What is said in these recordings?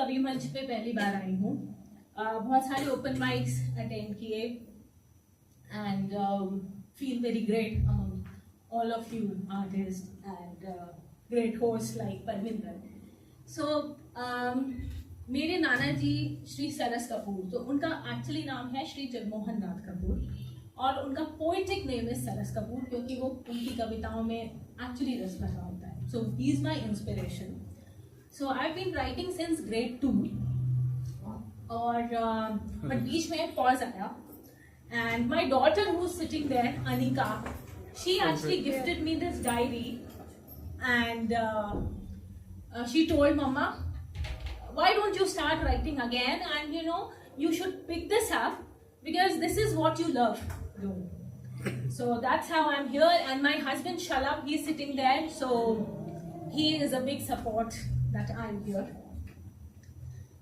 कवि मंच पे पहली बार आई हूँ। बहुत सारे ओपन माइक्स अटेंड किए and feel very great among all of you artist and great host like Parvinder. So मेरे नाना जी श्री सरस कपूर, तो उनका एक्चुअली नाम है श्री जगमोहन नाथ कपूर और उनका पोएटिक नेम है सरस कपूर, क्योंकि वो उनकी कविताओं में एक्चुअली रस भरा होता है। So he is my inspiration. So I have been writing since grade 2 और बट बीच में पॉज आया and my daughter who sitting there Anika, she actually gifted me this diary and she told mamma, why don't you start writing again, and you know you should pick this up because this is what you love doing. So that's how I'm here, and my husband Shalab, he's sitting there, so he is a big support that I'm here.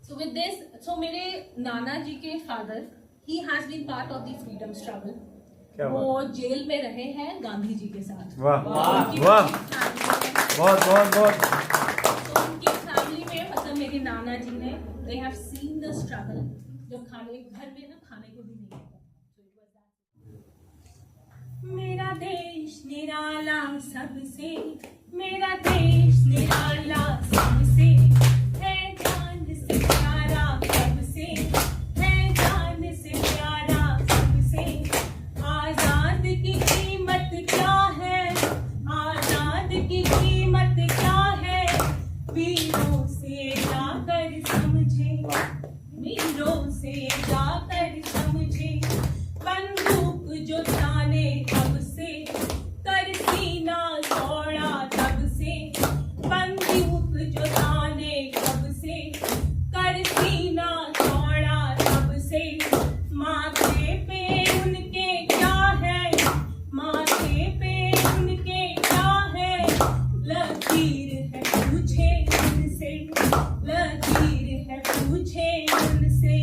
So with this, so मेरे नाना जी के father, he has been part of the freedom struggle. वो jail में रहे हैं गांधी जी के साथ। वाह वाह, बहुत बहुत बहुत। मेरे नाना जी ने they have seen the struggle, जो खाने घर में ना खाने को भी नहीं आता। मेरा देश निराला सबसे, मेरा देश निराला सबसे, है जान से प्यारा सबसे, है जान से प्यारा सबसे। आजाद की कीमत क्या है, आजाद की कीमत क्या है, वीरों से जाकर समझे, वीरों से जाकर समझे। बंदूक जो ताने तब से, कर सीना तोड़ा तब से। बंदूक जो ताने तब से, कर सीना तोड़ा तब से। माथे पे उनके क्या है, माथे पे उनके क्या है, लकीर है पूछे उनसे, लकीर है पूछे उनसे।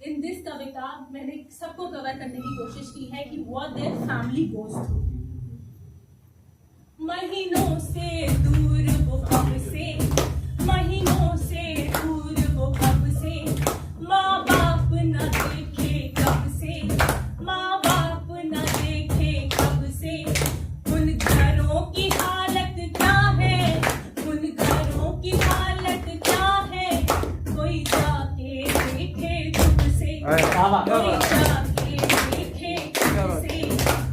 इन दिस कविता मैंने सबको कवर करने की कोशिश की है कि what their family goes through. महीनों से दूर वो कब से, महीनों से दूर वो कब से। माँ बाप न देखे कब से, माँ बाप न देखे कब से। उन घरों की हालत क्या है, उन घरों की हालत क्या है, कोई जाके देखे तुमसे, कोई जाके देखे तुमसे।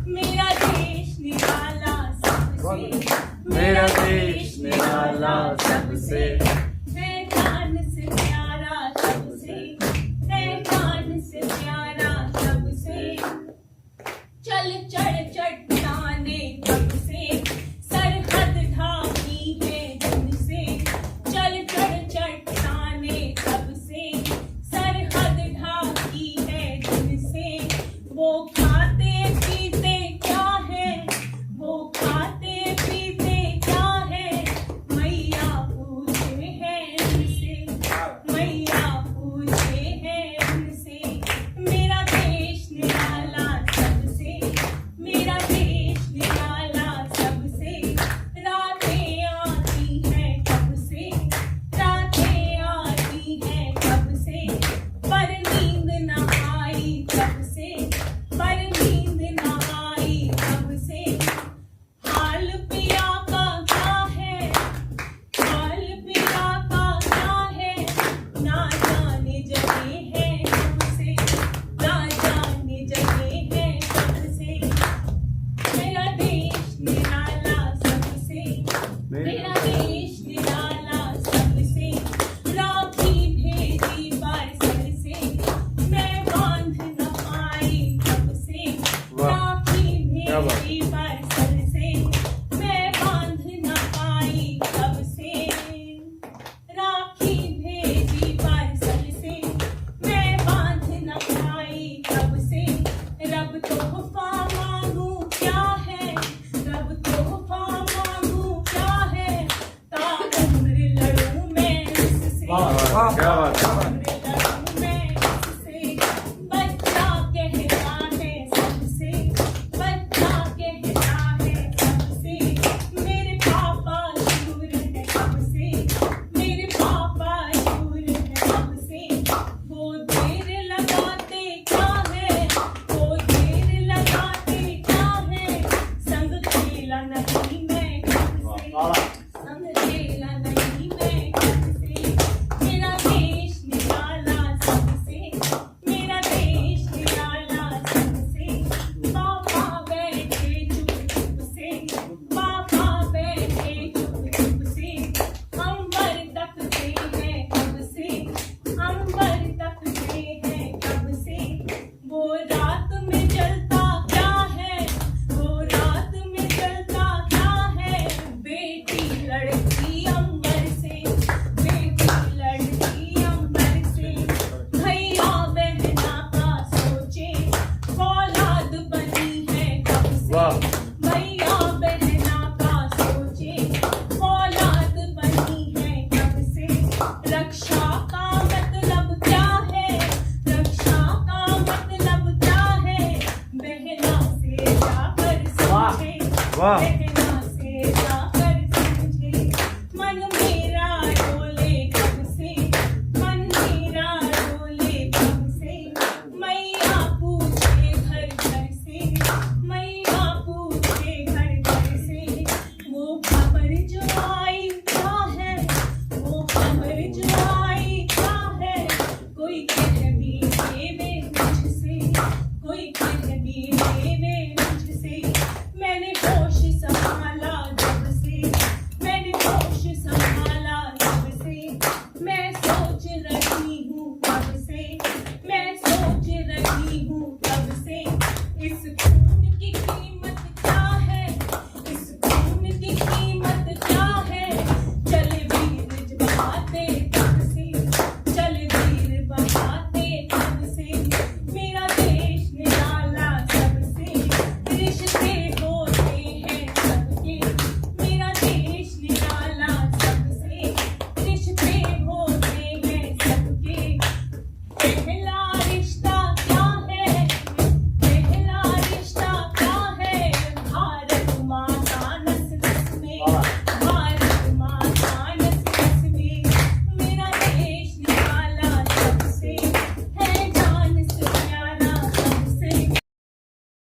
मेरा देश निराला सबसे, मेरा देश निराला सबसे, है जान से प्यारा सबसे, है जान से प्यारा सबसे। चल चढ़ चट्टाने कब से, सरहद ढाकी है जिनसे। चल चढ़ चट्टाने कब से, सरहद ढाकी है जिनसे। वो खाते पीते क्या है, वो खाते पीते क्या है, मैया पूछे है उनसे, मैया पूछे है उनसे। मेरा देश निराला सबसे, मेरा देश निराला सबसे। रातें आती हैं कब से, रातें आती हैं कब से, पर नींद न आई कब से, पर नींद न आई कब से। हाल पिया का क्या है, हाल पिया का क्या है, ना जाने जगे हैं कब से, ना जाने जगे हैं कब से। मेरा देश निराला सबसे, मेरा देश निराला सबसे। राखी भेजी पार्सल से, मैं बांध न पाई कब से। राखी भेजी पार्सल से, मैं बांध न पाई कब से। राखी भेजी पार्सल से, मैं बांध न पाई कब से। रब तोहफा मांगू क्या है, रब तोहफा मांगू क्या है, ताउम्र लड़ूं मैं उससे। क्या बात है।